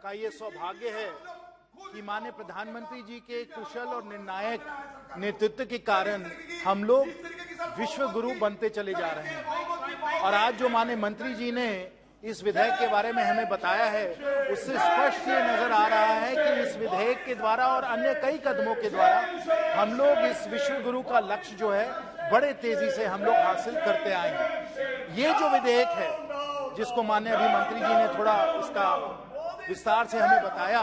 का ये सौभाग्य है कि माननीय प्रधानमंत्री जी के कुशल और निर्णायक नेतृत्व के कारण हम लोग विश्व गुरु बनते चले जा रहे हैं। और आज जो माननीय मंत्री जी ने इस विधेयक के बारे में हमें बताया है, उससे स्पष्ट ये नजर आ रहा है कि इस विधेयक के द्वारा और अन्य कई कदमों के द्वारा हम लोग इस विश्व गुरु का लक्ष्य जो है बड़े तेजी से हम लोग हासिल करते आए हैं। ये जो विधेयक है, जिसको माननीय अभी मंत्री जी ने थोड़ा इसका विस्तार से हमें बताया,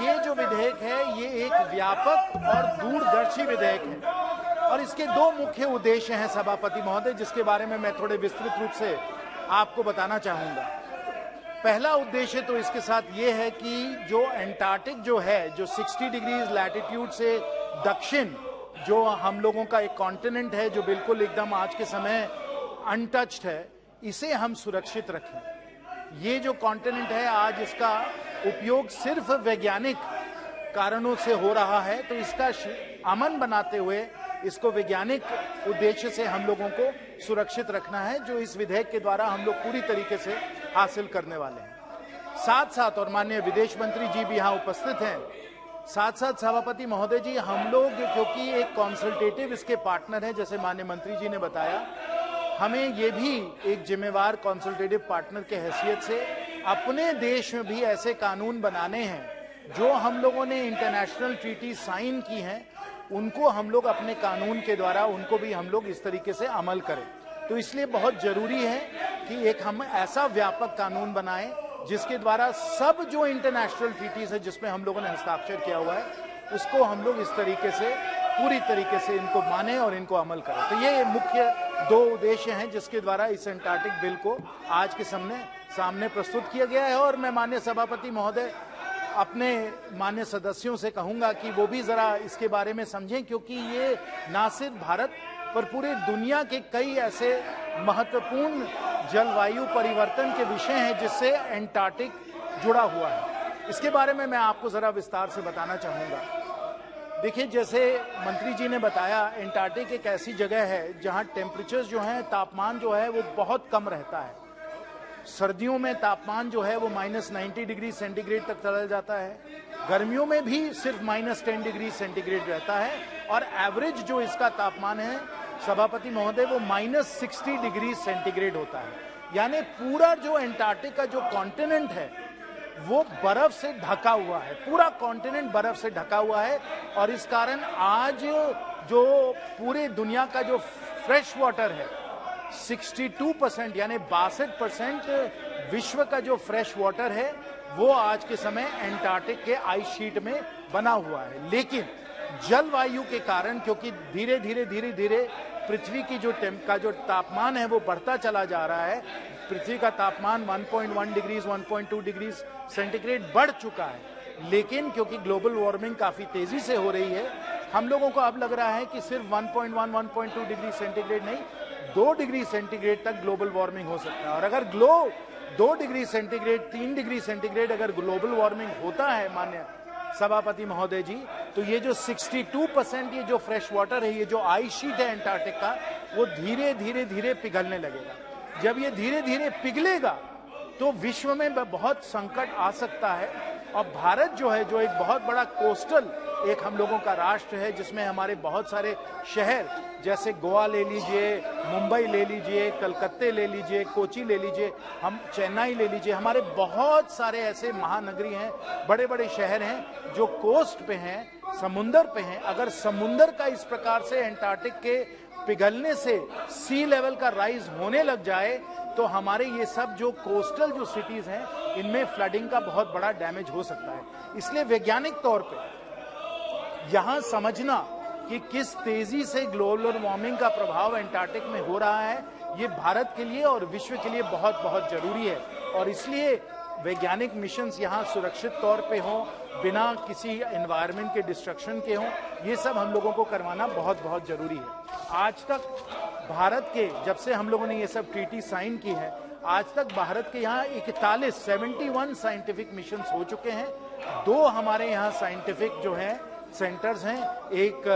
ये जो विधेयक है ये एक व्यापक और दूरदर्शी विधेयक है और इसके दो मुख्य उद्देश्य हैं सभापति महोदय, जिसके बारे में मैं थोड़े विस्तृत रूप से आपको बताना चाहूंगा। पहला उद्देश्य तो इसके साथ ये है कि जो एंटार्क्टिक जो है, जो 60 डिग्रीज लैटिट्यूड से दक्षिण जो हम लोगों का एक कॉन्टिनेंट है, जो बिल्कुल एकदम आज के समय अनटच्ड है, इसे हम सुरक्षित रखें। ये जो कॉन्टिनेंट है, आज इसका उपयोग सिर्फ वैज्ञानिक कारणों से हो रहा है, तो इसका अमन बनाते हुए इसको वैज्ञानिक उद्देश्य से हम लोगों को सुरक्षित रखना है, जो इस विधेयक के द्वारा हम लोग पूरी तरीके से हासिल करने वाले हैं। साथ साथ, और माननीय विदेश मंत्री जी भी यहाँ उपस्थित हैं, साथ साथ सभापति महोदय जी, हम लोग क्योंकि एक कंसल्टेटिव इसके पार्टनर हैं, जैसे माननीय मंत्री जी ने बताया, हमें ये भी एक जिम्मेवार कंसल्टेटिव पार्टनर के हैसियत से अपने देश में भी ऐसे कानून बनाने हैं जो हम लोगों ने इंटरनेशनल ट्रीटी साइन की हैं, उनको हम लोग अपने कानून के द्वारा उनको भी हम लोग इस तरीके से अमल करें। तो इसलिए बहुत जरूरी है कि एक हम ऐसा व्यापक कानून बनाएं जिसके द्वारा सब जो इंटरनेशनल ट्रीटीज है जिसमें हम लोगों ने हस्ताक्षर किया हुआ है, उसको हम लोग इस तरीके से पूरी तरीके से इनको माने और इनको अमल करें। तो ये मुख्य दो उद्देश्य हैं जिसके द्वारा इस एंटार्क्टिक बिल को आज के सामने प्रस्तुत किया गया है। और मैं माननीय सभापति महोदय अपने मान्य सदस्यों से कहूंगा कि वो भी जरा इसके बारे में समझें, क्योंकि ये ना सिर्फ भारत पर पूरे दुनिया के कई ऐसे महत्वपूर्ण जलवायु परिवर्तन के विषय हैं जिससे एंटार्क्टिक जुड़ा हुआ है। इसके बारे में मैं आपको जरा विस्तार से बताना चाहूंगा। देखिए, जैसे मंत्री जी ने बताया, एंटार्क्टिक एक ऐसी जगह है जहां टेम्परेचर जो है, तापमान जो है वो बहुत कम रहता है। सर्दियों में तापमान जो है वो -90 डिग्री सेंटीग्रेड तक चला जाता है, गर्मियों में भी सिर्फ -10 डिग्री सेंटीग्रेड रहता है, और एवरेज जो इसका तापमान है सभापति महोदय वो -60 डिग्री सेंटीग्रेड होता है। यानी पूरा जो एंटार्क्टिक का जो कॉन्टिनेंट है वो बर्फ से ढका हुआ है, पूरा कॉन्टिनेंट बर्फ से ढका हुआ है। और इस कारण आज जो पूरे दुनिया का जो फ्रेश वाटर है, 62% यानी 62% विश्व का जो फ्रेश वाटर है वो आज के समय एंटार्क्टिक के आइस शीट में बना हुआ है। लेकिन जलवायु के कारण, क्योंकि धीरे धीरे पृथ्वी की जो तापमान है वो बढ़ता चला जा रहा है, पृथ्वी का तापमान 1.1 डिग्रीज 1.2 डिग्री सेंटीग्रेड बढ़ चुका है। लेकिन क्योंकि ग्लोबल वार्मिंग काफी तेजी से हो रही है, हम लोगों को अब लग रहा है कि सिर्फ 1.1 1.2 डिग्री सेंटीग्रेड नहीं, 2 डिग्री सेंटीग्रेड तक ग्लोबल वार्मिंग हो सकता है। और अगर 2 डिग्री सेंटीग्रेड 3 डिग्री सेंटीग्रेड अगर ग्लोबल वार्मिंग होता है मान्य सभापति महोदय जी, तो ये जो 62% ये जो फ्रेश वाटर है, ये जो आइस शीट है एंटार्क्टिक का, वो धीरे धीरे पिघलने लगेगा। जब ये धीरे धीरे पिघलेगा तो विश्व में बहुत संकट आ सकता है। और भारत जो है, जो एक बहुत बड़ा कोस्टल एक हम लोगों का राष्ट्र है, जिसमें हमारे बहुत सारे शहर जैसे गोवा ले लीजिए, मुंबई ले लीजिए, कलकत्ते ले लीजिए, कोची ले लीजिए, हम चेन्नई ले लीजिए, हमारे बहुत सारे ऐसे महानगरी हैं, बड़े बड़े शहर हैं जो कोस्ट पे हैं, समुंदर पे हैं। अगर समुंदर का इस प्रकार से एंटार्क्टिक के पिघलने से सी लेवल का राइज होने लग जाए तो हमारे ये सब जो कोस्टल जो सिटीज हैं, इनमें फ्लडिंग का बहुत बड़ा डैमेज हो सकता है। इसलिए वैज्ञानिक तौर पे यहां समझना कि किस तेजी से ग्लोबल वार्मिंग का प्रभाव एंटार्क्टिक में हो रहा है, ये भारत के लिए और विश्व के लिए बहुत बहुत जरूरी है। और इसलिए वैज्ञानिक मिशंस यहाँ सुरक्षित तौर पे हों, बिना किसी एनवायरनमेंट के डिस्ट्रक्शन के हों, ये सब हम लोगों को करवाना बहुत बहुत जरूरी है। आज तक भारत के, जब से हम लोगों ने ये सब ट्रीटी साइन की है, आज तक भारत के यहाँ 71 साइंटिफिक मिशंस हो चुके हैं। 2 हमारे यहाँ साइंटिफिक जो हैं सेंटर्स हैं, एक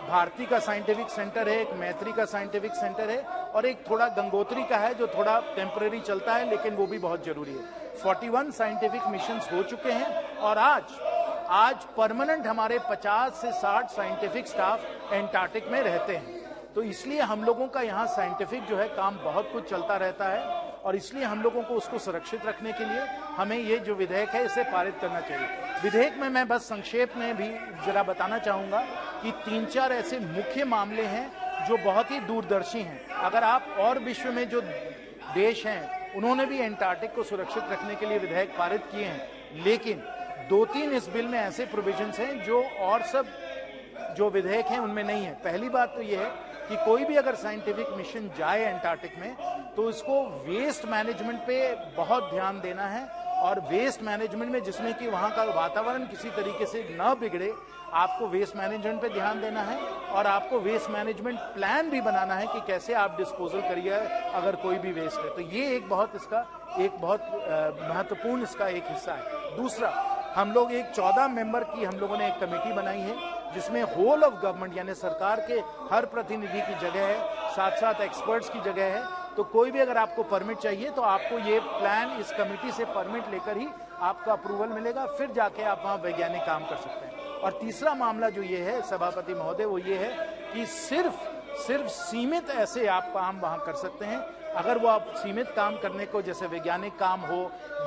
भारती का साइंटिफिक सेंटर है, एक मैत्री का साइंटिफिक सेंटर है, और एक थोड़ा गंगोत्री का है जो थोड़ा टेम्पररी चलता है, लेकिन वो भी बहुत जरूरी है। 41 साइंटिफिक मिशंस हो चुके हैं और आज परमानेंट हमारे 50 से 60 साइंटिफिक स्टाफ एंटार्क्टिक में रहते हैं। तो इसलिए हम लोगों का यहाँ साइंटिफिक जो है काम बहुत कुछ चलता रहता है और इसलिए हम लोगों को उसको सुरक्षित रखने के लिए हमें ये जो विधेयक है इसे पारित करना चाहिए। विधेयक में मैं बस संक्षेप में भी जरा बताना चाहूंगा कि 3-4 ऐसे मुख्य मामले हैं जो बहुत ही दूरदर्शी हैं। अगर आप और विश्व में जो देश हैं उन्होंने भी एंटार्क्टिक को सुरक्षित रखने के लिए विधेयक पारित किए हैं, लेकिन 2-3 इस बिल में ऐसे प्रोविजंस हैं जो और सब जो विधेयक हैं उनमें नहीं है। पहली बात तो यह है कि कोई भी अगर साइंटिफिक मिशन जाए एंटार्क्टिक में तो इसको वेस्ट मैनेजमेंट पे बहुत ध्यान देना है और वेस्ट मैनेजमेंट में जिसमें कि वहां का वातावरण किसी तरीके से न बिगड़े, आपको वेस्ट मैनेजमेंट पे ध्यान देना है और आपको वेस्ट मैनेजमेंट प्लान भी बनाना है कि कैसे आप डिस्पोजल करिए अगर कोई भी वेस्ट है। तो ये एक बहुत महत्वपूर्ण इसका एक हिस्सा है। दूसरा, हम लोग एक 14 मेंबर की हम लोगों ने एक कमेटी बनाई है जिसमें होल ऑफ गवर्नमेंट यानी सरकार के हर प्रतिनिधि की जगह है, साथ साथ एक्सपर्ट्स की जगह है। तो कोई भी अगर आपको परमिट चाहिए तो आपको ये प्लान इस कमेटी से परमिट लेकर ही आपका अप्रूवल मिलेगा, फिर जाके आप वहाँ वैज्ञानिक काम कर सकते हैं। और तीसरा मामला जो ये है सभापति महोदय, वो ये है कि सिर्फ सीमित ऐसे आप काम वहाँ कर सकते हैं। अगर वो आप सीमित काम करने को जैसे वैज्ञानिक काम हो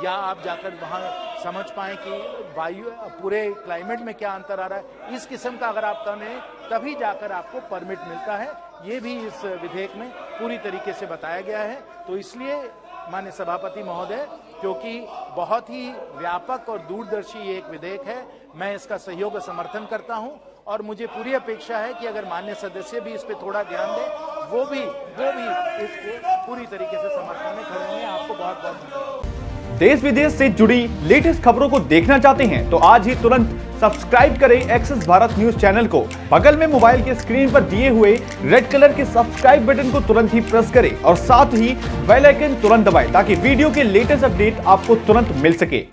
या आप जाकर वहाँ समझ पाएं कि वायु पूरे क्लाइमेट में क्या अंतर आ रहा है, इस किस्म का अगर आप करें तभी जाकर आपको परमिट मिलता है। ये भी इस विधेयक में पूरी तरीके से बताया गया है। तो इसलिए माननीय सभापति महोदय, क्योंकि बहुत ही व्यापक और दूरदर्शी एक विधेयक है, मैं इसका सहयोग और समर्थन करता हूं और मुझे पूरी अपेक्षा है कि अगर माननीय सदस्य भी इस पे थोड़ा ध्यान दें, वो भी इसको पूरी तरीके से समर्थन में खड़े होंगे। आपको बहुत बहुत धन्यवाद। देश विदेश से जुड़ी लेटेस्ट खबरों को देखना चाहते हैं तो आज ही तुरंत सब्सक्राइब करें एक्सेस भारत न्यूज चैनल को। बगल में मोबाइल के स्क्रीन पर दिए हुए रेड कलर के सब्सक्राइब बटन को तुरंत ही प्रेस करें और साथ ही बेल आइकन तुरंत दबाएं ताकि वीडियो के लेटेस्ट अपडेट आपको तुरंत मिल सके।